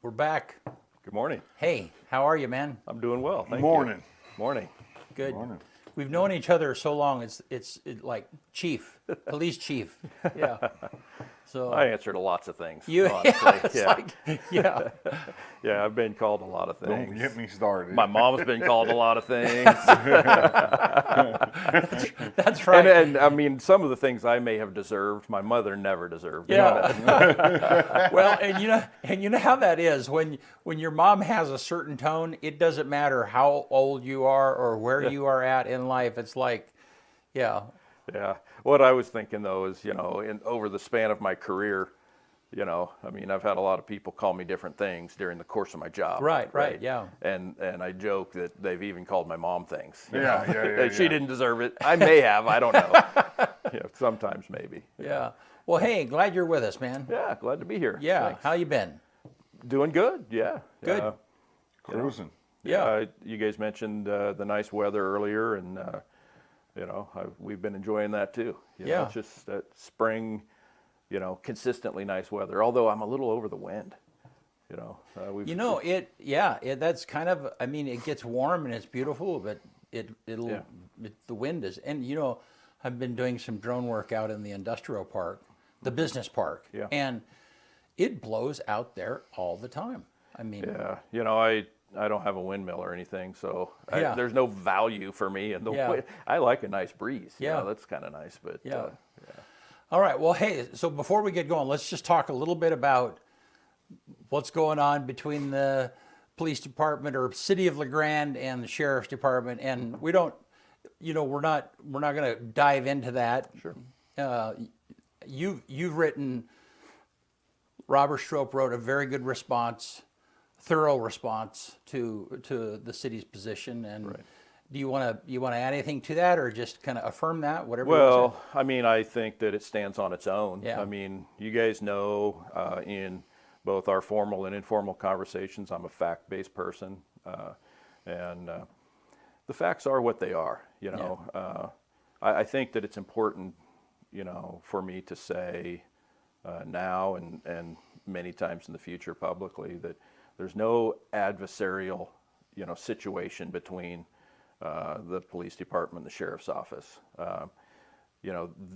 We're back. Good morning. Hey, how are you, man? I'm doing well. Thank Morning. you. Morning. Good. Morning. We've known each other so long. It's like chief, police chief. Yeah. So I answer to lots of things. you, honestly. it's like, yeah, Yeah, I've been called a lot of Don't things. get me started. My mom's been called a lot of things. that's right. And I mean, some of the things I may have deserved, my mother never deserved. Yeah. Well, and you know how that is when your mom has a certain tone. It doesn't matter how old you are or where you are at in life. It's like, yeah, Yeah. What I was thinking though is, over the span of my career, I mean, I've had a lot of people call me different things during the course of my job. right, yeah. And I joke that they've even called my mom things. you Yeah, know. yeah, yeah, She yeah. didn't deserve it. I may have. I don't know. Sometimes maybe. Yeah. Well, hey, glad you're with us, man. Yeah. Glad to be here. Yeah. Thanks. How you been? Doing good. Yeah. Good. Cruising. Yeah. You guys mentioned the nice weather earlier, and we've been enjoying that too. Yeah. It's just that spring, consistently nice weather. Although I'm a little over the wind. That's kind of, I mean, it gets warm and it's beautiful, but the wind is, and I've been doing some drone work out in the industrial park, the business park, Yeah. and it blows out there all the time. I mean, Yeah. I don't have a windmill or anything, so Yeah. there's no value for me in the Yeah. wind. I like a nice breeze. Yeah. That's kind of nice, but Yeah. All right. Well, hey, so before we get going, let's just talk a little bit about what's going on between the police department or city of LeGrand and the sheriff's department. And we don't, we're not going to dive into that. Sure. You've written, Robert Strope wrote a very good response, thorough response to the city's position. And Right. do you want to add anything to that, or just kind of affirm that, whatever you wanna say? Well, I mean, I think that it stands on its own. Yeah. I mean, you guys know in both our formal and informal conversations, I'm a fact-based person, and the facts are what they are. I think that it's important, for me to say now and many times in the future publicly that there's no adversarial, situation between the police department and the sheriff's office.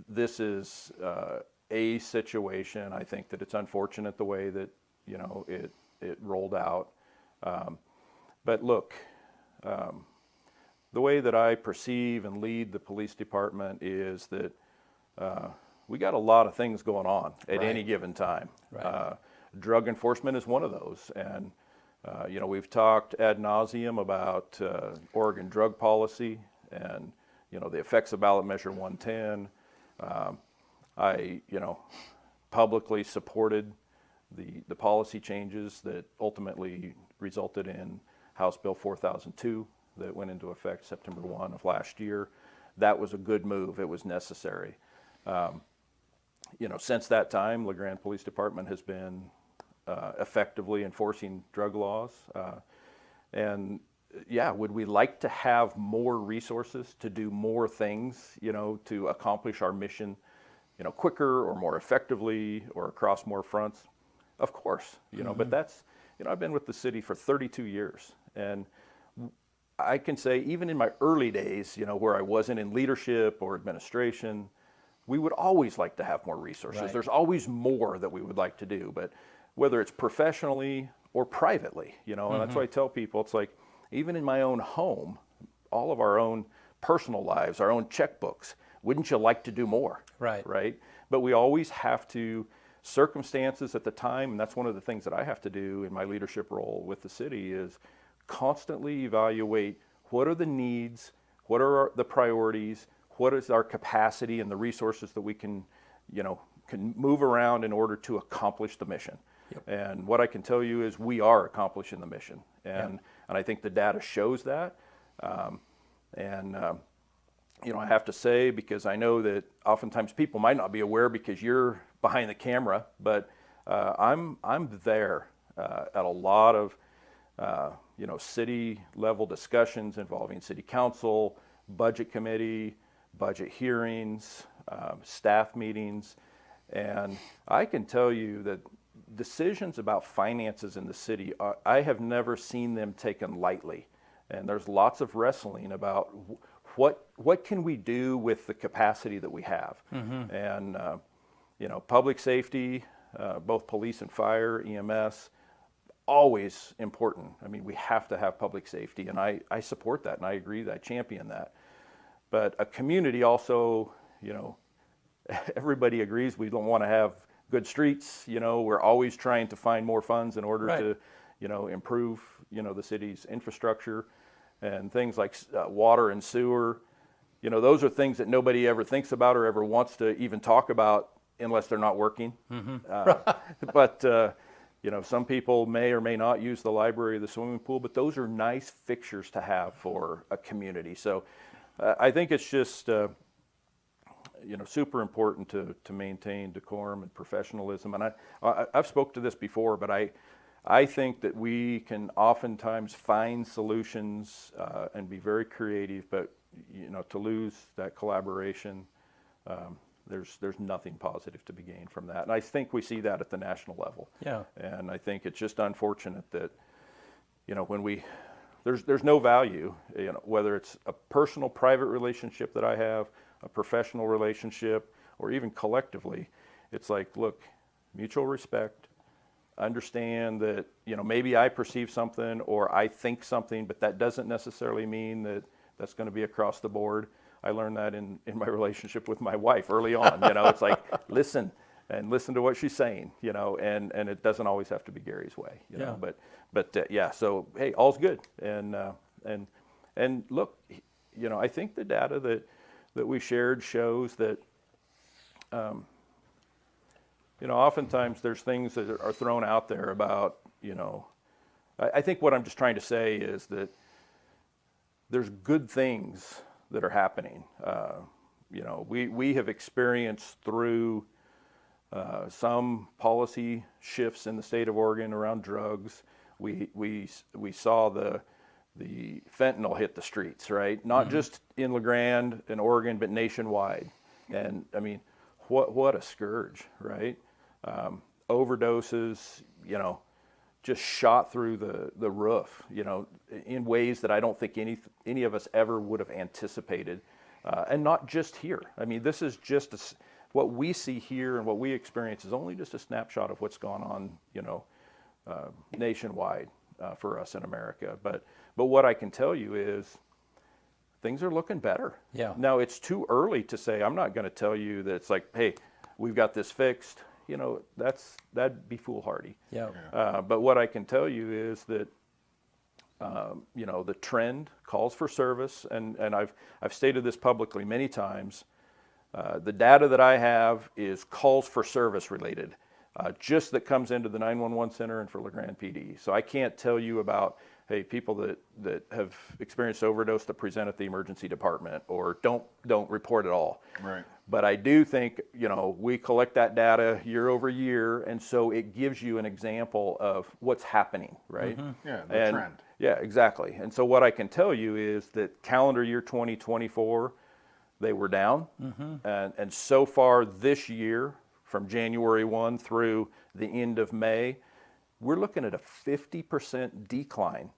This is a situation. I think that it's unfortunate the way that it rolled out. But look, the way that I perceive and lead the police department is that we got a lot of things going on at any given time. Right. Drug enforcement is one of those, and we've talked ad nauseum about Oregon drug policy and the effects of ballot measure 110. I publicly supported the policy changes that ultimately resulted in House Bill 4002 that went into effect September 1 of last year. That was a good move. It was necessary. Since that time, LeGrand Police Department has been effectively enforcing drug laws. Would we like to have more resources to do more things, to accomplish our mission, quicker or more effectively or across more fronts? Of course, but that's, I've been with the city for 32 years. And I can say even in my early days, where I wasn't in leadership or administration, we would always like to have more resources. Right. There's always more that we would like to do, but whether it's professionally or privately, and that's why I tell people, it's like, even in my own home, all of our own personal lives, our own checkbooks, wouldn't you like to do more? Right. Right? But we always have to, circumstances at the time, and that's one of the things that I have to do in my leadership role with the city is constantly evaluate what are the needs, what are the priorities, what is our capacity and the resources that we can move around in order to accomplish the mission. Yep. And what I can tell you is we are accomplishing the mission. And I think the data shows that. I have to say, because I know that oftentimes people might not be aware because you're behind the camera, but I'm there at a lot of city level discussions involving city council, budget committee, budget hearings, staff meetings, and I can tell you that decisions about finances in the city, I have never seen them taken lightly. And there's lots of wrestling about what can we do with the capacity that we have. And, public safety, both police and fire, EMS, always important. I mean, we have to have public safety, and I support that, and I agree that I champion that. But a community also, everybody agrees we don't want to have good streets. We're always trying to find more funds in order to, improve, the city's infrastructure and things like water and sewer. Those are things that nobody ever thinks about or ever wants to even talk about unless they're not working. But, some people may or may not use the library or the swimming pool, but those are nice fixtures to have for a community. So I think it's just, super important to maintain decorum and professionalism. And I've spoke to this before, but I think that we can oftentimes find solutions and be very creative, but to lose that collaboration, there's nothing positive to be gained from that. And I think we see that at the national level. Yeah. And I think it's just unfortunate that, when there's no value, whether it's a personal, private relationship that I have, a professional relationship, or even collectively, it's like, look, mutual respect, understand that, maybe I perceive something or I think something, but that doesn't necessarily mean that that's going to be across the board. I learned that in my relationship with my wife early on. It's like, listen to what she's saying, and it doesn't always have to be Gary's way, but yeah, so, hey, all's good. And look, I think the data that we shared shows that, oftentimes there's things that are thrown out there about, I think what I'm just trying to say is that there's good things that are happening. We have experienced through some policy shifts in the state of Oregon around drugs. We saw the fentanyl hit the streets, right? Not just in La Grande and Oregon, but nationwide. And I mean, what a scourge, right? Overdoses, just shot through the roof, in ways that I don't think any of us ever would have anticipated. And not just here. I mean, this is just what we see here and what we experience is only just a snapshot of what's gone on, nationwide for us in America. But what I can tell you is things are looking better. Yeah. Now, it's too early to say, I'm not going to tell you that it's like, hey, we've got this fixed. That'd be foolhardy. Yeah. But what I can tell you is that, the trend calls for service, and I've stated this publicly many times. The data that I have is calls for service related, just that comes into the 911 center and for La Grande PD. So I can't tell you about, hey, people that have experienced overdose that present at the emergency department or don't report at all. Right. But I do think, we collect that data year over year, and so it gives you an example of what's happening, right? Yeah, the trend. Yeah, exactly. And so what I can tell you is that calendar year 2024, they were down. And so far this year, from January 1 through the end of May, we're looking at a 50% decline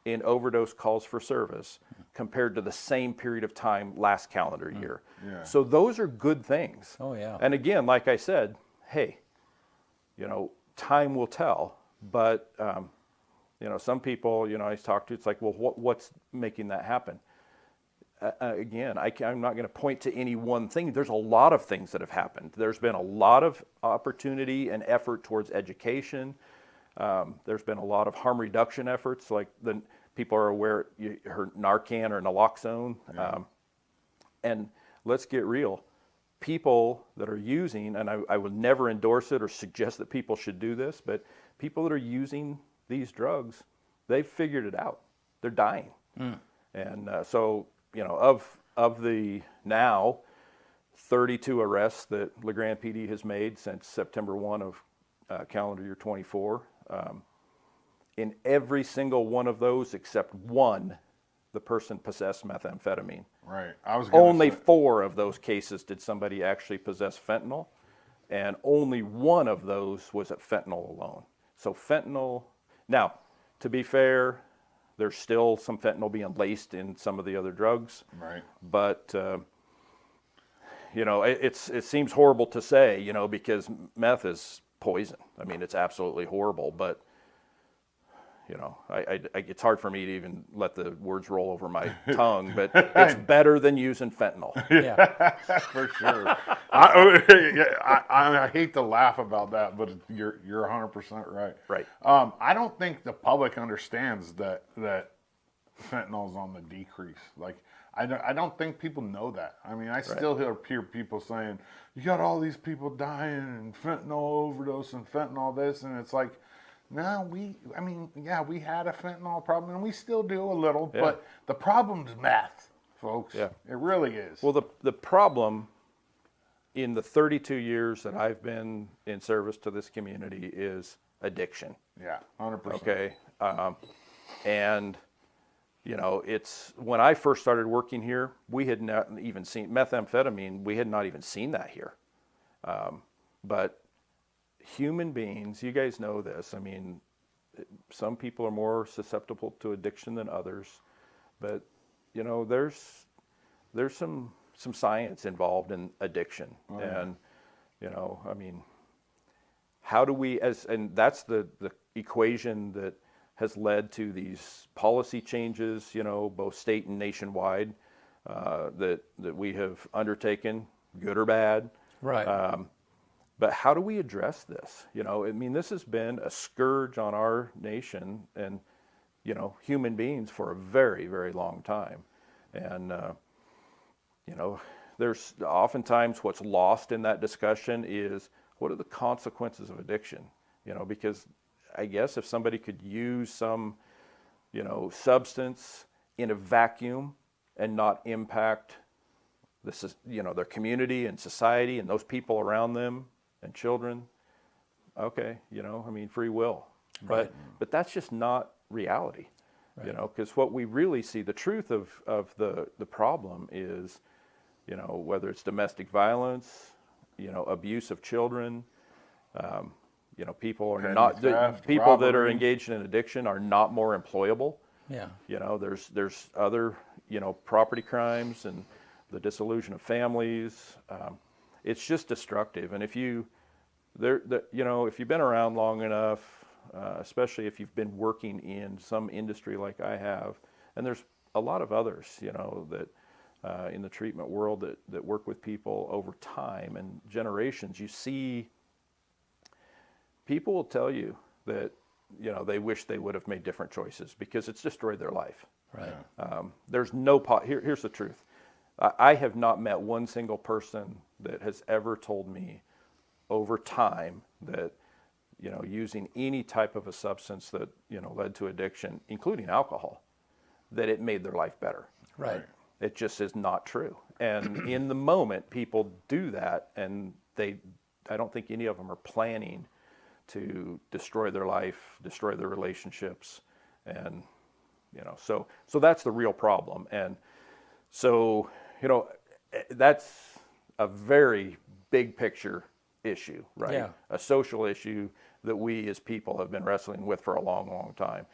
in overdose calls for service compared to the same period of time last calendar year. Yeah. So those are good things. Oh, yeah. And again, like I said, hey, time will tell. But, some people, I talk to, it's like, well, what's making that happen? Again, I'm not going to point to any one thing. There's a lot of things that have happened. There's been a lot of opportunity and effort towards education. There's been a lot of harm reduction efforts, like the people are aware you heard Narcan or naloxone. Yeah. And let's get real. People that are using, and I would never endorse it or suggest that people should do this, but people that are using these drugs, they've figured it out. They're dying. And so, of the now 32 arrests that La Grande PD has made since September 1 of calendar year 24, in every single one of those except one, the person possessed methamphetamine. Right. I was gonna Only say, 4 of those cases did somebody actually possess fentanyl. and only one of those was at fentanyl alone. So fentanyl, now, to be fair, there's still some fentanyl being laced in some of the other drugs. Right. But, you know, it seems horrible to say, you know, because meth is poison. I mean, it's absolutely horrible, but, you know, it's hard for me to even let the words roll over my tongue, but it's better than using fentanyl. Yeah. For sure. I hate to laugh about that, but you're 100% right. Right. I don't think the public understands that fentanyl's on the decrease. Like, I don't think people know that. I mean, I still hear people saying, you got all these people dying and fentanyl overdose and fentanyl this, and it's like, no, we had a fentanyl problem, and we still do a little, but the problem's meth, folks. Yeah. It really is. Well, the problem in the 32 years that I've been in service to this community is addiction. Yeah, 100%. Okay. And, you know, it's when I first started working here, we had not even seen methamphetamine. We had not even seen that here. But human beings, you guys know this. I mean, some people are more susceptible to addiction than others, but you know, there's some science involved in addiction. And you know, I mean, how do we and that's the equation that has led to these policy changes, you know, both state and nationwide, that we have undertaken, good or bad. Right. But how do we address this? You know, I mean, this has been a scourge on our nation and, you know, human beings for a very, very long time. And, you know, there's oftentimes what's lost in that discussion is what are the consequences of addiction? You know, because I guess if somebody could use some, you know, substance in a vacuum and not impact this is, you know, their community and society and those people around them and children, okay, you know, I mean, free will. Right. But that's just not reality, you know, because what we really see, the truth of the problem is, you know, whether it's domestic violence, you know, abuse of children, you know, people are Petty not, theft, people that are robbery. engaged in addiction are not more employable. Yeah. You know, there's other, you know, property crimes and the dissolution of families. It's just destructive. And if you, you know, if you've been around long enough, especially if you've been working in some industry like I have, and there's a lot of others, you know, that in the treatment world that work with people over time and generations, you see people will tell you that, you know, they wish they would have made different choices because it's destroyed their life. Right. There's no here's the truth. I have not met one single person that has ever told me over time that, you know, using any type of a substance that, you know, led to addiction, including alcohol, that it made their life better. Right. It just is not true. And in the moment, people do that, and I don't think any of them are planning to destroy their life, destroy their relationships, and, you know, so that's the real problem. And so, you know, that's a very big picture issue, right? Yeah. A social issue that we as people have been wrestling with for a long, long time.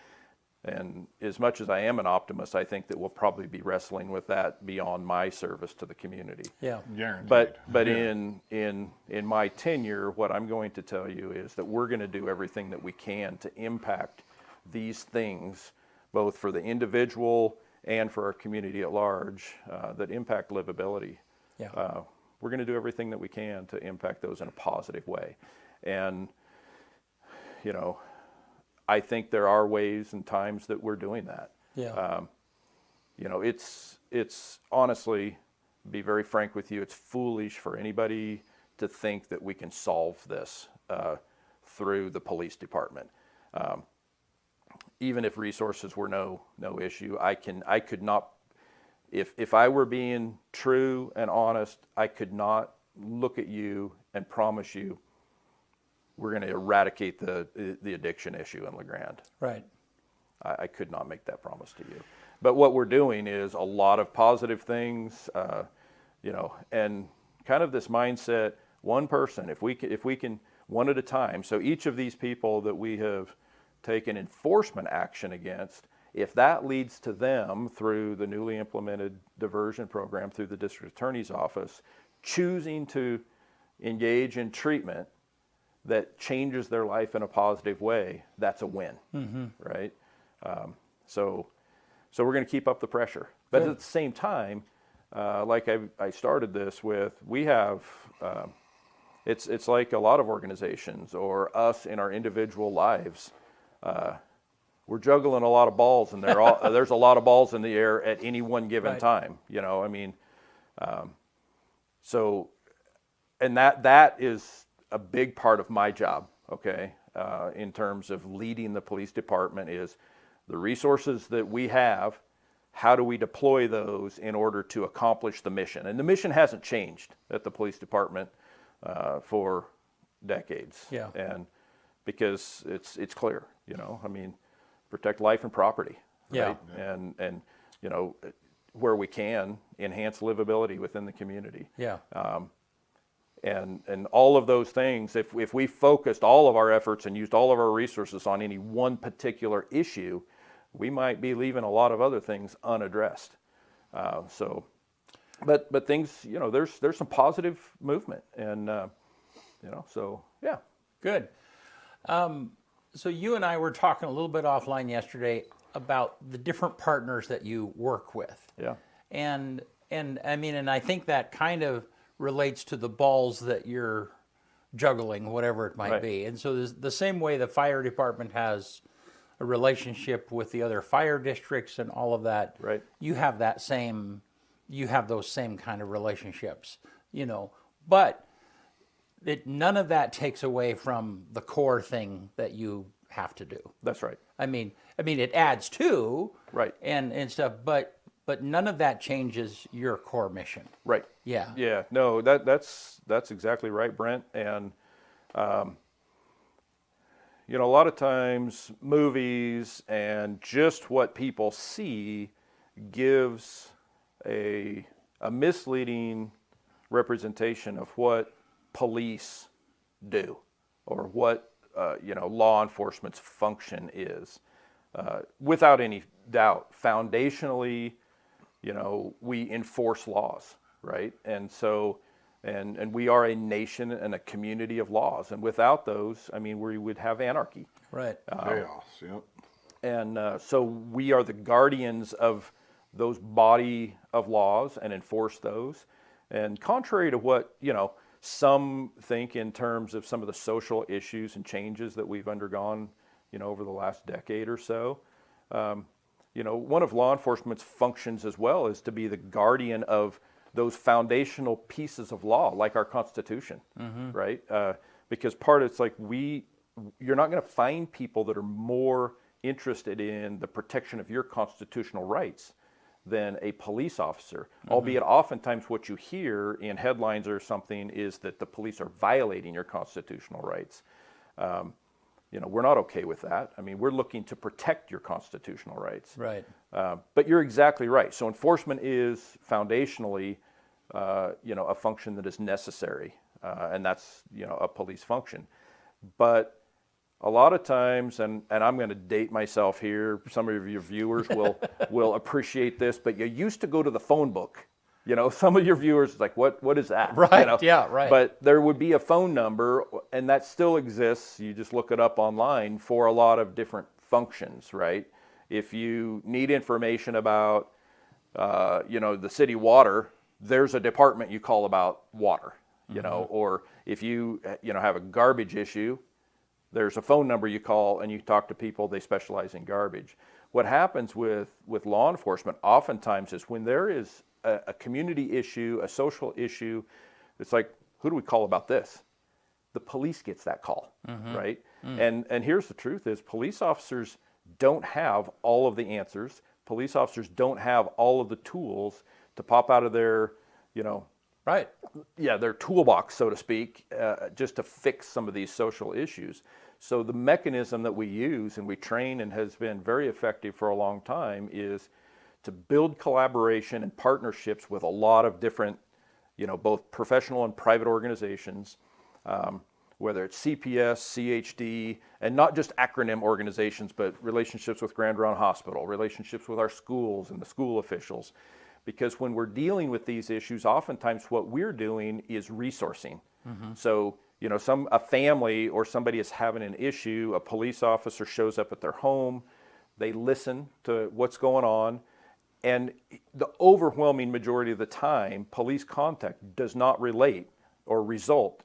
And as much as I am an optimist, I think that we'll probably be wrestling with that beyond my service to the community. Yeah. Guaranteed. But in my tenure, what I'm going to tell you is that we're going to do everything that we can to impact these things, both for the individual and for our community at large, that impact livability. Yeah. We're going to do everything that we can to impact those in a positive way. And, you know, I think there are ways and times that we're doing that. Yeah. You know, it's honestly, be very frank with you, it's foolish for anybody to think that we can solve this through the police department. Even if resources were no issue, I could not, if I were being true and honest, I could not look at you and promise you we're going to eradicate the addiction issue in LeGrand. Right. I could not make that promise to you. But what we're doing is a lot of positive things, you know, and kind of this mindset, one person, if we can one at a time. So each of these people that we have taken enforcement action against, if that leads to them through the newly implemented diversion program through the district attorney's office, choosing to engage in treatment that changes their life in a positive way, that's a win, right? So we're going to keep up the pressure. But Good. at the same time, like I started this with, we have, it's like a lot of organizations or us in our individual lives. We're juggling a lot of balls, and there's a lot of balls in the air at any one given Right. time. You know, I mean, so, and that is a big part of my job. Okay, in terms of leading the police department, is the resources that we have. How do we deploy those in order to accomplish the mission? And the mission hasn't changed at the police department for decades. Yeah. And because it's clear, you know, I mean, protect life and property, right? Yeah. And you know, where we can, enhance livability within the community. Yeah. And all of those things, if we focused all of our efforts and used all of our resources on any one particular issue, we might be leaving a lot of other things unaddressed. But things, you know, there's some positive movement, and you know, so yeah. Good. So you and I were talking a little bit offline yesterday about the different partners that you work with. Yeah. And I mean, and I think that kind of relates to the balls that you're juggling, whatever it might Right. be. And so the same way the fire department has a relationship with the other fire districts and all of that, Right. you have those same kind of relationships, you know, but none of that takes away from the core thing that you have to do. That's right. I mean, it adds to, Right. and stuff, but none of that changes your core mission. Right. Yeah. Yeah. No, that's exactly right, Brent. And you know, a lot of times movies and just what people see gives a misleading representation of what police do or what you know, law enforcement's function is. Without any doubt, foundationally, you know, we enforce laws, right? And so, and we are a nation and a community of laws. And without those, I mean, we would have anarchy. Right. Chaos. Yep. And so we are the guardians of those body of laws and enforce those. And contrary to what, you know, some think in terms of some of the social issues and changes that we've undergone, you know, over the last decade or so, you know, one of law enforcement's functions as well is to be the guardian of those foundational pieces of law, like our Constitution, right? Because it's like you're not going to find people that are more interested in the protection of your constitutional rights than a police officer, albeit oftentimes what you hear in headlines or something is that the police are violating your constitutional rights. You know, we're not okay with that. I mean, we're looking to protect your constitutional rights. Right. But you're exactly right. So enforcement is foundationally, you know, a function that is necessary, and that's, you know, a police function. But a lot of times, and I'm going to date myself here, some of your viewers will appreciate this, but you used to go to the phone book. You know, some of your viewers like, what is that? Right, You know? yeah, right. But there would be a phone number, and that still exists. You just look it up online for a lot of different functions, right? If you need information about, you know, the city water, there's a department you call about water, you know, or if you know, have a garbage issue, there's a phone number you call and you talk to people, they specialize in garbage. What happens with law enforcement oftentimes is when there is a community issue, a social issue, it's like, who do we call about this? The police gets that call, right? And here's the truth is police officers don't have all of the answers. Police officers don't have all of the tools to pop out of their, you know, Right. yeah, their toolbox, so to speak, just to fix some of these social issues. So the mechanism that we use and we train and has been very effective for a long time is to build collaboration and partnerships with a lot of different both professional and private organizations, whether it's CPS, CHD, and not just acronym organizations, but relationships with Grand Ronde Hospital, relationships with our schools and the school officials. Because when we're dealing with these issues, oftentimes what we're doing is resourcing. So, a family or somebody is having an issue, a police officer shows up at their home, they listen to what's going on, and the overwhelming majority of the time, police contact does not result,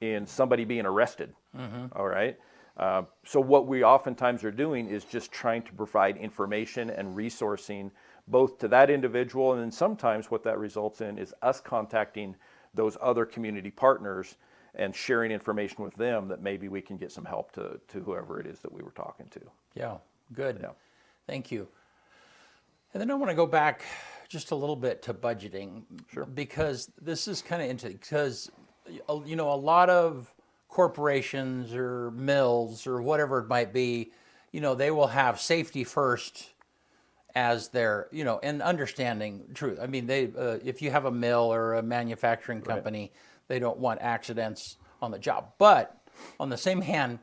in somebody being arrested. All right. So what we oftentimes are doing is just trying to provide information and resourcing both to that individual, and then sometimes what that results in is us contacting those other community partners and sharing information with them that maybe we can get some help to whoever it is that we were talking to. Yeah, good. Yeah. Thank you. And then I want to go back just a little bit to budgeting. Sure. Because this is kind of interesting, because, a lot of corporations or mills or whatever it might be, they will have safety first as their, and understanding truth. I mean, if you have a mill or a manufacturing company, they don't want accidents on the job. But on the same hand,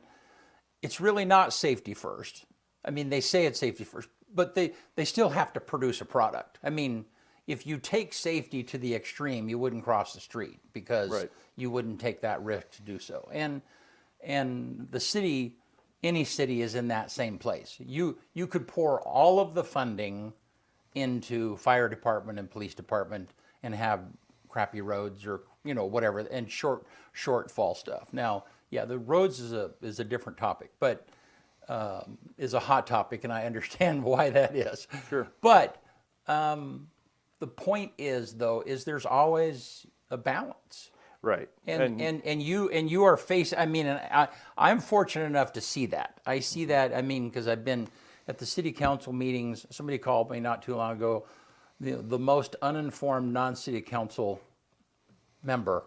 it's really not safety first. I mean, they say it's safety first, but they still have to produce a product. I mean, if you take safety to the extreme, you wouldn't cross the street because you wouldn't take that risk to do so. And the city, any city is in that same place. You could pour all of the funding into fire department and police department and have crappy roads or whatever, and shortfall stuff. Now, yeah, the roads is a different topic, but is a hot topic, and I understand why that is. Sure. But the point is, though, there's always a balance. Right. And you are facing. I mean, and I'm fortunate enough to see that. I see that. I mean, because I've been at the city council meetings. Somebody called me not too long ago, the most uninformed non-city council member.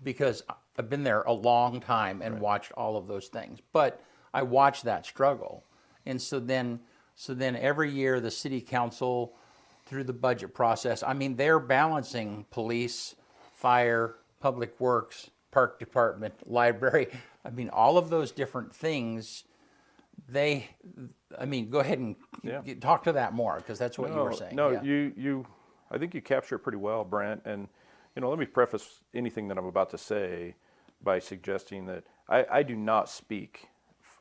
Because I've been there a long time and watched all of those things. But I watched that struggle, and so then every year the city council, through the budget process, I mean, they're balancing police, fire, public works, park department, library. I mean, all of those different things. Go ahead and talk to that more, because that's what you were saying. No, I think you capture it pretty well, Brent. And let me preface anything that I'm about to say by suggesting that I do not speak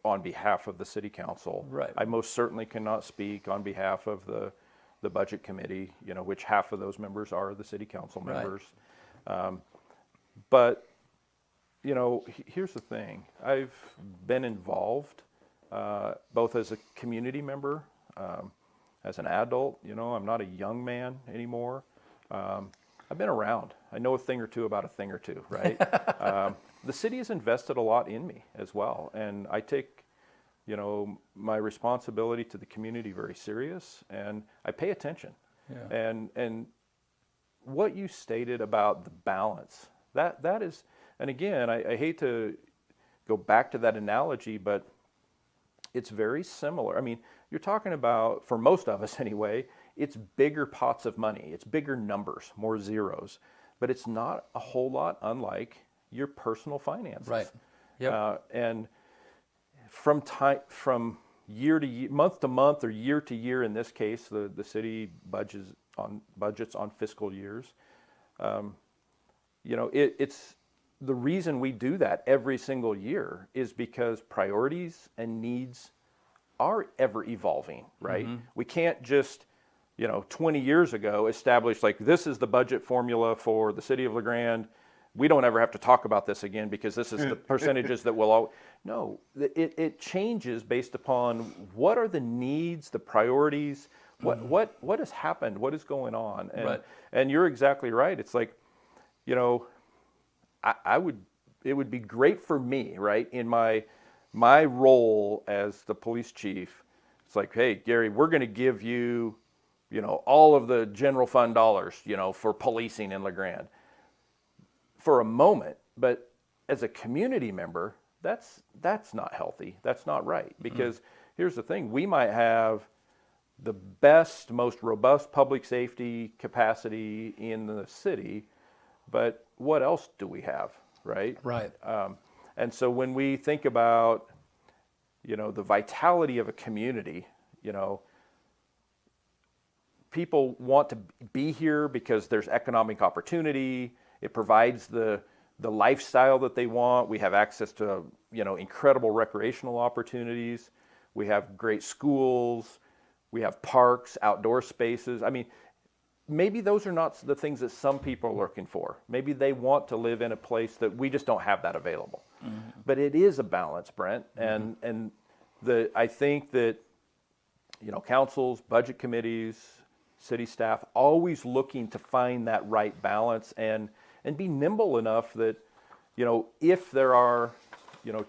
on behalf of the city council. Right. I most certainly cannot speak on behalf of the budget committee, which half of those members are the city council members. But here's the thing. I've been involved both as a community member, as an adult. I'm not a young man anymore. I've been around. I know a thing or two about a thing or two, right? The city has invested a lot in me as well, and I take, my responsibility to the community very serious, and I pay attention. Yeah. And what you stated about the balance, that is, and again, I hate to go back to that analogy, but it's very similar. I mean, you're talking about, for most of us anyway, it's bigger pots of money. It's bigger numbers, more zeros, but it's not a whole lot unlike your personal finances. Right. Yep. And from year to year, month to month, or year to year, in this case, the city budgets on fiscal years. It's the reason we do that every single year is because priorities and needs are ever evolving, right? Mm-hmm. We can't just 20 years ago establish, like, this is the budget formula for the city of LeGrand. We don't ever have to talk about this again because this is the percentages that will all. No, it changes based upon what are the needs, the priorities, what has happened, what is going on. And you're exactly right. It's like, it would be great for me, right, in my role as the police chief. It's like, hey, Gary, we're going to give you, all of the general fund dollars, for policing in LeGrand for a moment. But as a community member, that's not healthy. That's not right. Because here's the thing. We might have the best, most robust public safety capacity in the city, but what else do we have, right? Right. And so when we think about, the vitality of a community, people want to be here because there's economic opportunity. It provides the lifestyle that they want. We have access to, incredible recreational opportunities. We have great schools. We have parks, outdoor spaces. I mean, maybe those are not the things that some people are looking for. Maybe they want to live in a place that we just don't have that available. Mm-hmm. But it is a balance, Brent. Mm-hmm. And I think that, councils, budget committees, city staff, always looking to find that right balance and be nimble enough that, if there are,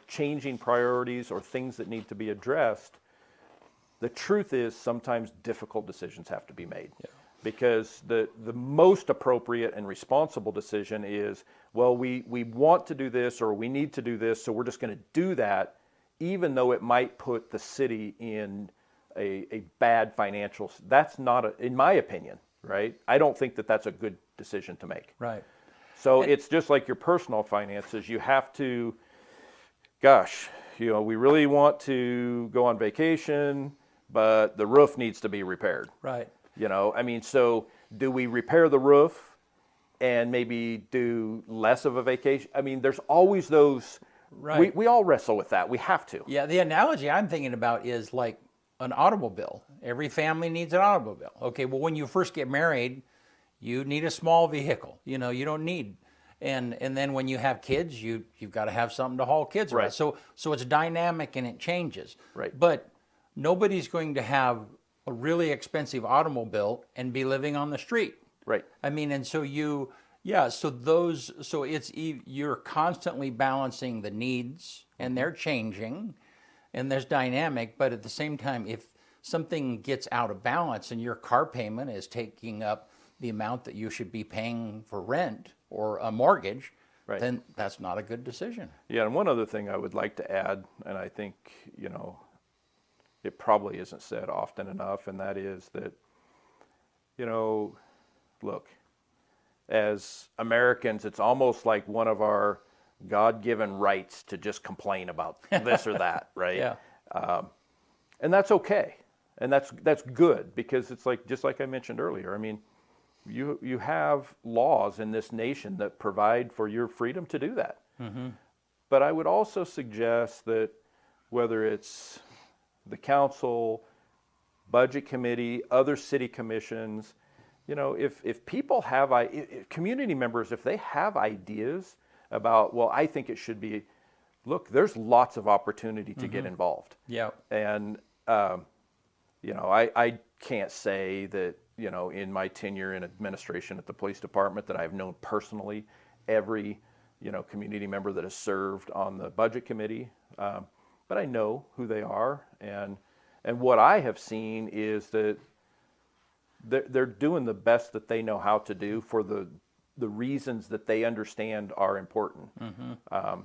changing priorities or things that need to be addressed, the truth is sometimes difficult decisions have to be made. Yeah. Because the most appropriate and responsible decision is, well, we want to do this or we need to do this, so we're just going to do that, even though it might put the city in a bad financial. That's not, in my opinion, right? I don't think that that's a good decision to make. Right. So it's just like your personal finances. You have to, we really want to go on vacation, but the roof needs to be repaired. Right. So do we repair the roof and maybe do less of a vacation? I mean, there's always those. Right. We all wrestle with that. We have to. Yeah. The analogy I'm thinking about is like an automobile. Every family needs an automobile. Okay. Well, when you first get married, you need a small vehicle. You don't need. And then when you have kids, you've got to have something to haul kids around. Right. So it's dynamic and it changes. Right. But nobody's going to have a really expensive automobile and be living on the street. Right. I mean, and so you're constantly balancing the needs and they're changing and there's dynamic, but at the same time, if something gets out of balance and your car payment is taking up the amount that you should be paying for rent or a mortgage, right, then that's not a good decision. Yeah, and one other thing I would like to add, and I think, it probably isn't said often enough, and that is that, look, as Americans, it's almost like one of our God-given rights to just complain about this or that, right? Yeah. And that's okay, and that's good, because it's like, just like I mentioned earlier, I mean, you have laws in this nation that provide for your freedom to do that. Mm-hmm. But I would also suggest that whether it's the council, budget committee, other city commissions, if people have, if community members, if they have ideas about, well, I think it should be, look, there's lots of opportunity to get involved. Yeah. And, I can't say that, in my tenure in administration at the police department that I've known personally every, community member that has served on the budget committee. But I know who they are, and what I have seen is that they're doing the best that they know how to do for the reasons that they understand are important. Mm-hmm.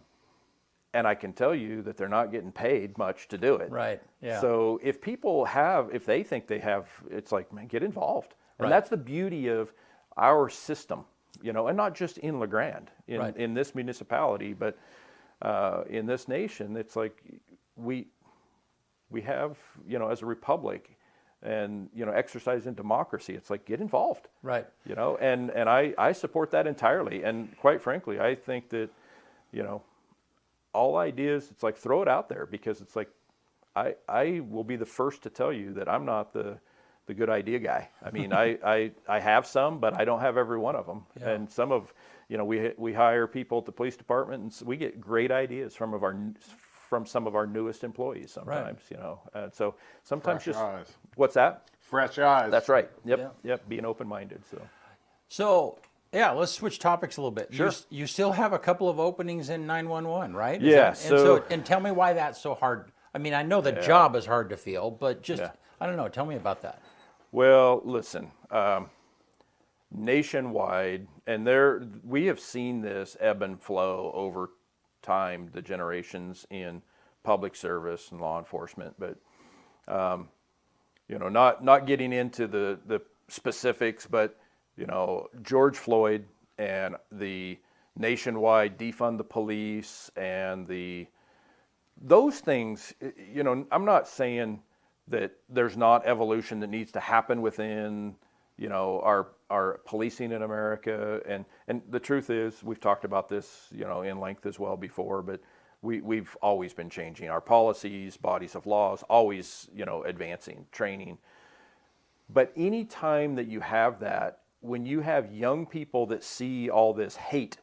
And I can tell you that they're not getting paid much to do it. Right. Yeah. So if they think they have, it's like, man, get involved. And right, that's the beauty of our system, and not just in La Grande, right, in this municipality, but in this nation. It's like we have, as a republic, and exercising democracy. It's like, get involved. Right. And I support that entirely. And quite frankly, I think that, all ideas, it's like, throw it out there, because it's like, I will be the first to tell you that I'm not the good idea guy. I mean, I have some, but I don't have every one of them. Yeah. And some of, we hire people at the police department, and we get great ideas from some of our newest employees sometimes. Right. And so sometimes fresh eyes. What's that? Fresh eyes. That's right. Yep. Yeah. Yep. Being open-minded. So yeah, let's switch topics a little bit. Sure. You still have a couple of openings in 911, right? Yeah. And tell me why that's so hard. I mean, I know the job is hard to feel, but just, I don't know, tell me about that. Well, listen, nationwide, and we have seen this ebb and flow over time, the generations in public service and law enforcement, but not getting into the specifics, but George Floyd and the nationwide defund the police and those things, I'm not saying that there's not evolution that needs to happen within, our policing in America. And the truth is, we've talked about this, in length as well before, but we've always been changing our policies, bodies of laws, always, advancing, training. But any time that you have that, when you have young people that see all this hate,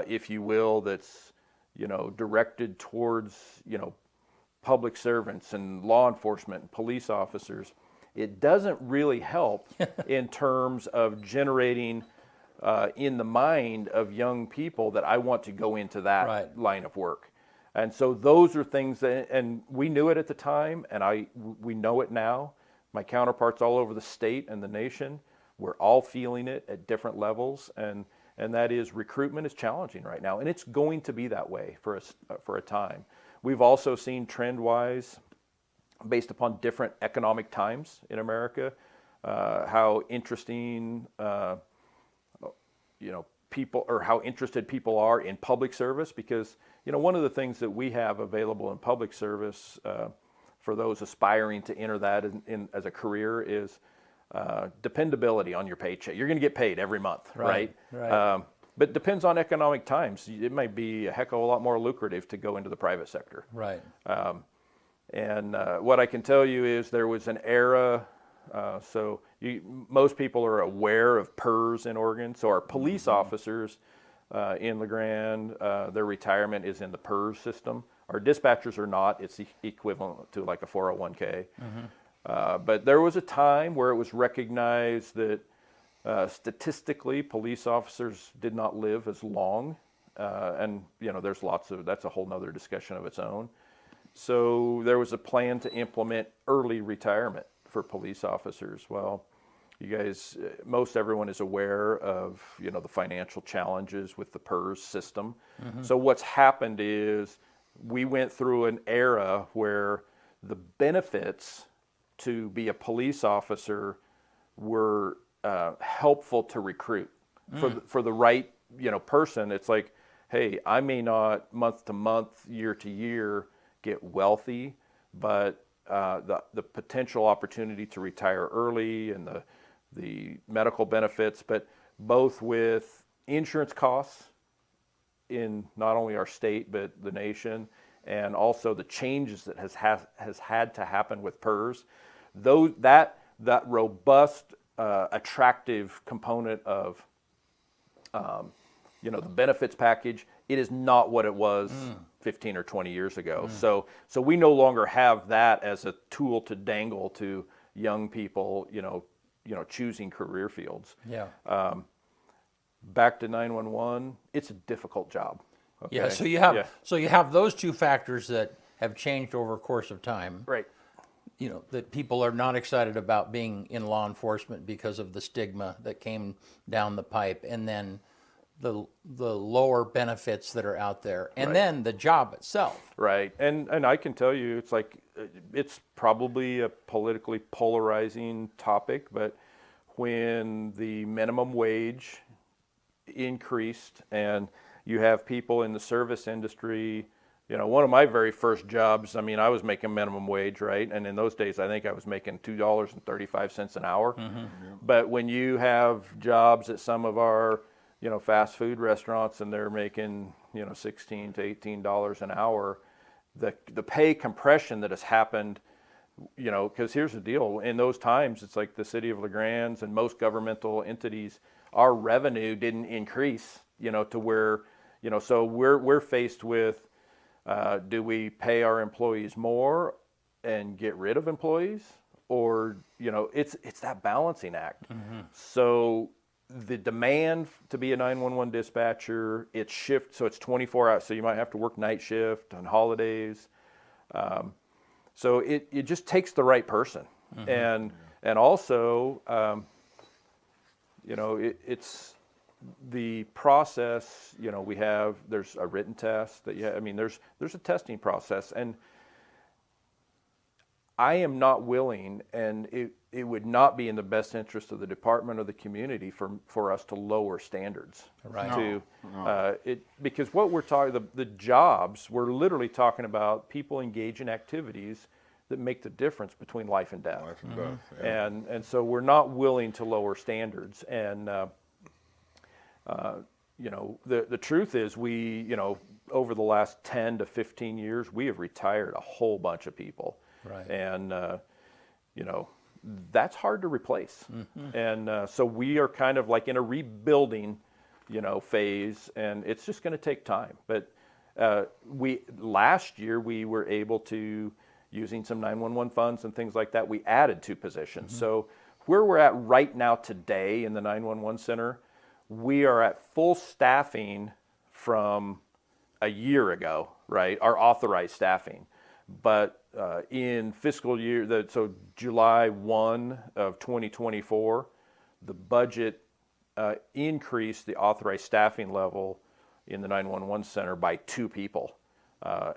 if you will, that's, directed towards, public servants and law enforcement and police officers, it doesn't really help in terms of generating in the mind of young people that I want to go into that line of work. And so those are things that, and we knew it at the time, and we know it now. My counterparts all over the state and the nation, we're all feeling it at different levels, and that is recruitment is challenging right now, and it's going to be that way for a time. We've also seen trend-wise, based upon different economic times in America, how interesting people, or how interested people are in public service, because one of the things that we have available in public service for those aspiring to enter that in as a career is dependability on your paycheck. You're going to get paid every month, right? But it depends on economic times. It might be a heck of a lot more lucrative to go into the private sector. Right. And what I can tell you is there was an era, most people are aware of PERS in Oregon. So our police officers in LeGrand, their retirement is in the PERS system. Our dispatchers are not. It's equivalent to like a 401k. But there was a time where it was recognized that statistically police officers did not live as long. And, there's that's a whole nother discussion of its own. So there was a plan to implement early retirement for police officers. Well, you guys, most everyone is aware of, the financial challenges with the PERS system. So what's happened is we went through an era where the benefits to be a police officer were helpful to recruit for the right, person. It's like, hey, I may not month to month, year to year get wealthy, but the potential opportunity to retire early and the medical benefits, but both with insurance costs in not only our state but the nation, and also the changes that has had to happen with PERS, that robust, attractive component of the benefits package, it is not what it was 15 or 20 years ago. So we no longer have that as a tool to dangle to young people, choosing career fields. Yeah. Back to 911, it's a difficult job. Okay? Yeah. So you have those two factors that have changed over a course of time. Right. That people are not excited about being in law enforcement because of the stigma that came down the pipe, and then the lower benefits that are out there, and then the job itself. Right. And I can tell you, it's like, it's probably a politically polarizing topic, but when the minimum wage increased and you have people in the service industry, one of my very first jobs, I was making minimum wage, right? And in those days, I think I was making $2.35 an hour. But when you have jobs at some of our, fast food restaurants and they're making, $16 to $18 an hour, the pay compression that has happened, because here's the deal. In those times, it's like the city of LeGrand and most governmental entities, our revenue didn't increase, to where, so we're faced with, do we pay our employees more and get rid of employees? Or, it's that balancing act. So the demand to be a 911 dispatcher, it's shift, so it's 24 hours. So you might have to work night shift on holidays. So it just takes the right person. And also, it's the process, there's a written test that there's a testing process. And I am not willing, and it would not be in the best interest of the department or the community for us to lower standards. Right. Because what we're talking, the jobs, we're literally talking about people engage in activities that make the difference between life and death. Life and death, yeah. And so we're not willing to lower standards. And the truth is, we over the last 10 to 15 years, we have retired a whole bunch of people. Right. And that's hard to replace. And so we are kind of like in a rebuilding, phase, and it's just going to take time. But last year we were able to, using some 911 funds and things like that, we added 2 positions. So where we're at right now today in the 911 center, we are at full staffing from a year ago, right? Our authorized staffing. But in fiscal year, so July 1 of 2024, the budget increased the authorized staffing level in the 911 center by 2 people.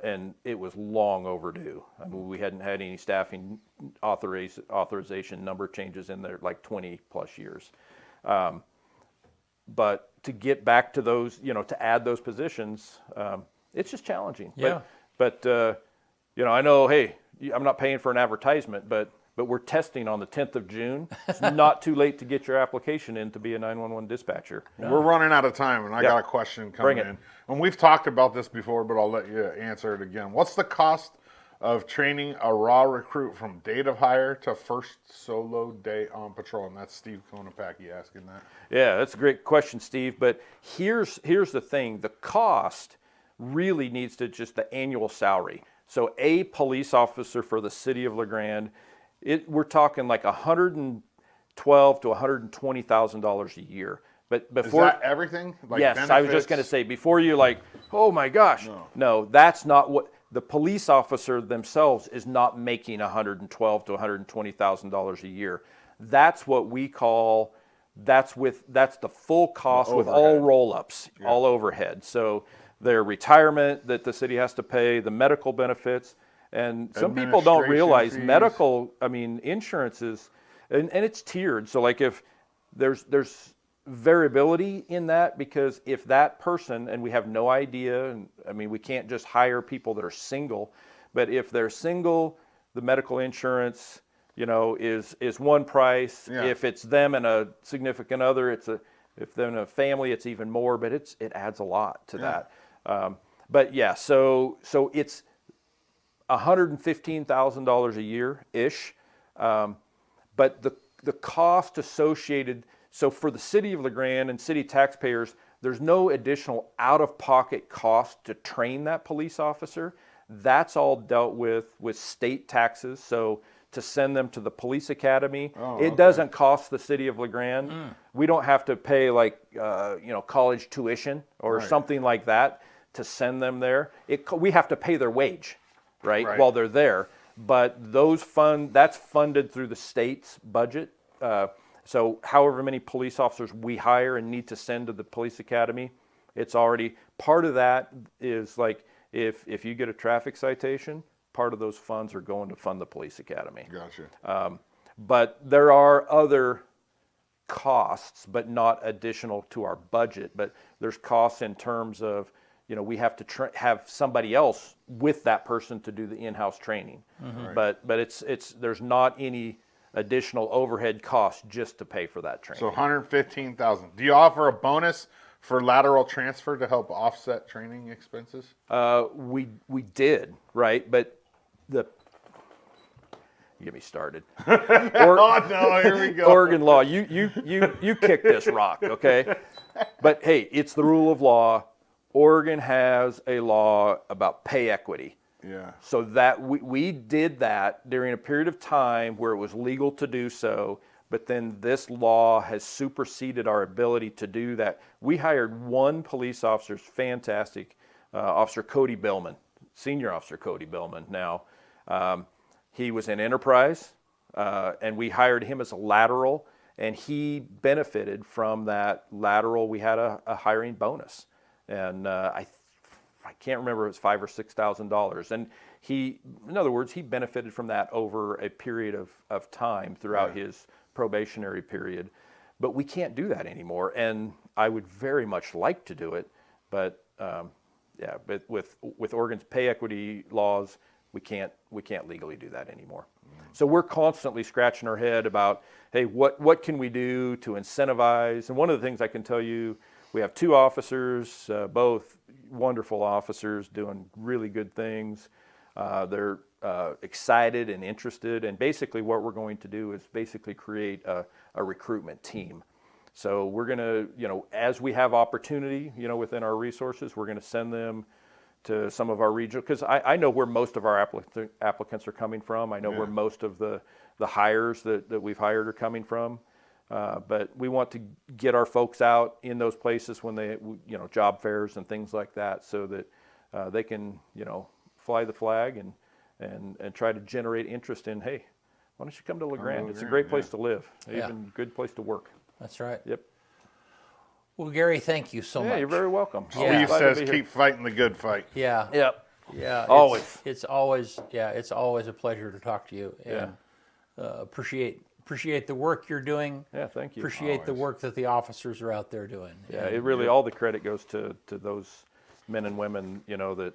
And it was long overdue. I mean, we hadn't had any staffing authorization number changes in there like 20 plus years. But to get back to those, to add those positions, it's just challenging. Yeah. But I know, hey, I'm not paying for an advertisement, but we're testing on the 10th of June. It's not too late to get your application in to be a 911 dispatcher. We're running out of time, and I got a question coming in. And we've talked about this before, but I'll let you answer it again. What's the cost of training a raw recruit from date of hire to first solo day on patrol? And that's Steve Konopacki asking that. Yeah, that's a great question, Steve. But here's the thing. The cost really needs to just the annual salary. So a police officer for the city of LeGrand, we're talking like $112,000 to $120,000 a year. But before, is that everything? Like yes, benefits? I was just going to say, before you like, oh my gosh, no, that's not what the police officer themselves is not making $112,000 to $120,000 a year. That's what we call, that's the full cost with all roll-ups, all overhead. So their retirement that the city has to pay, the medical benefits, and some people don't realize fees. Insurance is, and it's tiered. So like if there's variability in that, because if that person, and we have no idea, and we can't just hire people that are single, but if they're single, the medical insurance, is one price. Yeah. If it's them and a significant other, if they're in a family, it's even more, but it adds a lot to that. But yeah, so it's $115,000 a year-ish, but the cost associated, so for the city of LeGrand and city taxpayers, there's no additional out-of-pocket cost to train that police officer. That's all dealt with state taxes. So to send them to the police academy, it doesn't cost the city of LeGrand. We don't have to pay college tuition or something like that to send them there. We have to pay their wage, right, while they're there. But that's funded through the state's budget. So however many police officers we hire and need to send to the police academy, it's already, part of that is like, if you get a traffic citation, part of those funds are going to fund the police academy. Gotcha. But there are other costs, but not additional to our budget. But there's costs in terms of, we have to have somebody else with that person to do the in-house training. But there's not any additional overhead costs just to pay for that training. So $115,000. Do you offer a bonus for lateral transfer to help offset training expenses? We did, right? But you get me started. Oh no, here we go. Oregon law. You kick this rock, okay? But hey, it's the rule of law. Oregon has a law about pay equity. Yeah. So that we did that during a period of time where it was legal to do so, but then this law has superseded our ability to do that. We hired one police officer, fantastic, Officer Cody Billman, Senior Officer Cody Billman. Now, he was in Enterprise, and we hired him as a lateral, and he benefited from that lateral. We had a hiring bonus, and I can't remember if it was $5,000 or $6,000. And he, in other words, he benefited from that over a period of time throughout his probationary period. But we can't do that anymore. And I would very much like to do it, but but with Oregon's pay equity laws, we can't legally do that anymore. So we're constantly scratching our head about, hey, what can we do to incentivize? And one of the things I can tell you, we have 2 officers, both wonderful officers doing really good things. They're excited and interested, and basically what we're going to do is basically create a recruitment team. So we're going to, as we have opportunity, within our resources, we're going to send them to some of our regional, because I know where most of our applicants are coming from. I know where most of the hires that we've hired are coming from. But we want to get our folks out in those places when they, job fairs and things like that, so that they can, fly the flag and try to generate interest in, hey, why don't you come to LeGrand? It's a great place to live, even good place to work. That's right. Yep. Well, Gary, thank you so much. Yeah, you're very welcome. Steve says keep fighting the good fight. Yeah. Yep. Yeah. Always. It's always a pleasure to talk to you, and appreciate the work you're doing. Yeah, thank you. Appreciate the work that the officers are out there doing. Yeah, it really, all the credit goes to those men and women, that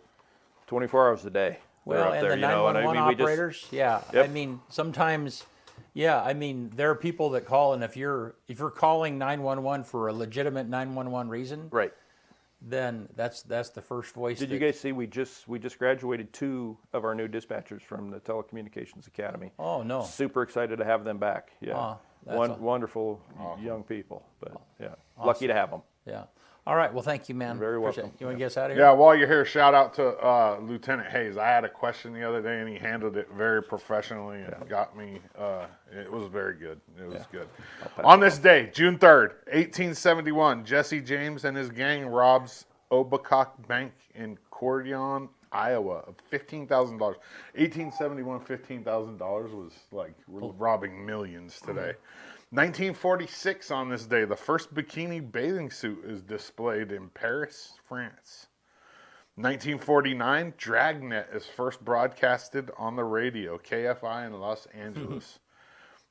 24 hours a day. Well, up and there, the 911 we just- operators, Yep. I mean, sometimes, there are people that call, and if you're calling 911 for a legitimate 911 reason, Right. then that's the first voice. Did you guys see we just graduated 2 of our new dispatchers from the Telecommunications Academy? Oh no! Super excited to have them back. Yeah. Oh, that's Wonderful young people, but lucky to have them. Yeah. All right. Well, thank you, man. You're very Appreciate welcome. it. You want to get us out of here? Yeah, while you're here, shout out to Lieutenant Hayes. I had a question the other day, and he handled it very professionally and got me. It was very good. It was good. On this day, June 3rd, 1871, Jesse James and his gang robs Obacock Bank in Cordion, Iowa, of $15,000. 1871, $15,000 was like we're robbing millions today. 1946, on this day, the first bikini bathing suit is displayed in Paris, France. 1949, Dragnet is first broadcasted on the radio, KFI in Los Angeles.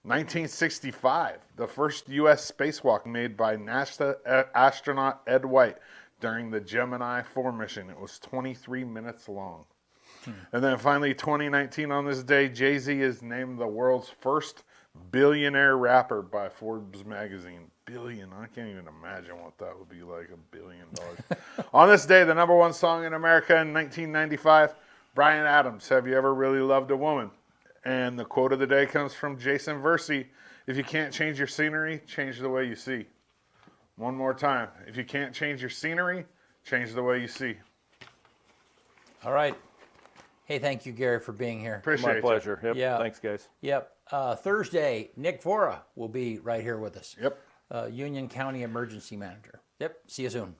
1965, the first U.S. spacewalk made by NASA astronaut Ed White during the Gemini 4 mission. It was 23 minutes long. And then finally, 2019, on this day, Jay-Z is named the world's first billionaire rapper by Forbes magazine. Billion. I can't even imagine what that would be like, $1 billion. On this day, the #1 song in America in 1995, Bryan Adams, Have You Ever Really Loved a Woman? And the quote of the day comes from Jason Versey, if you can't change your scenery, change the way you see. One more time. If you can't change your scenery, change the way you see. All right. Hey, thank you, Gary, for being here. Appreciate My pleasure. Yep. Yeah. Thanks, guys. Yep. Thursday, Nick Vora will be right here with us. Yep. Union County Emergency Manager. Yep. See you soon.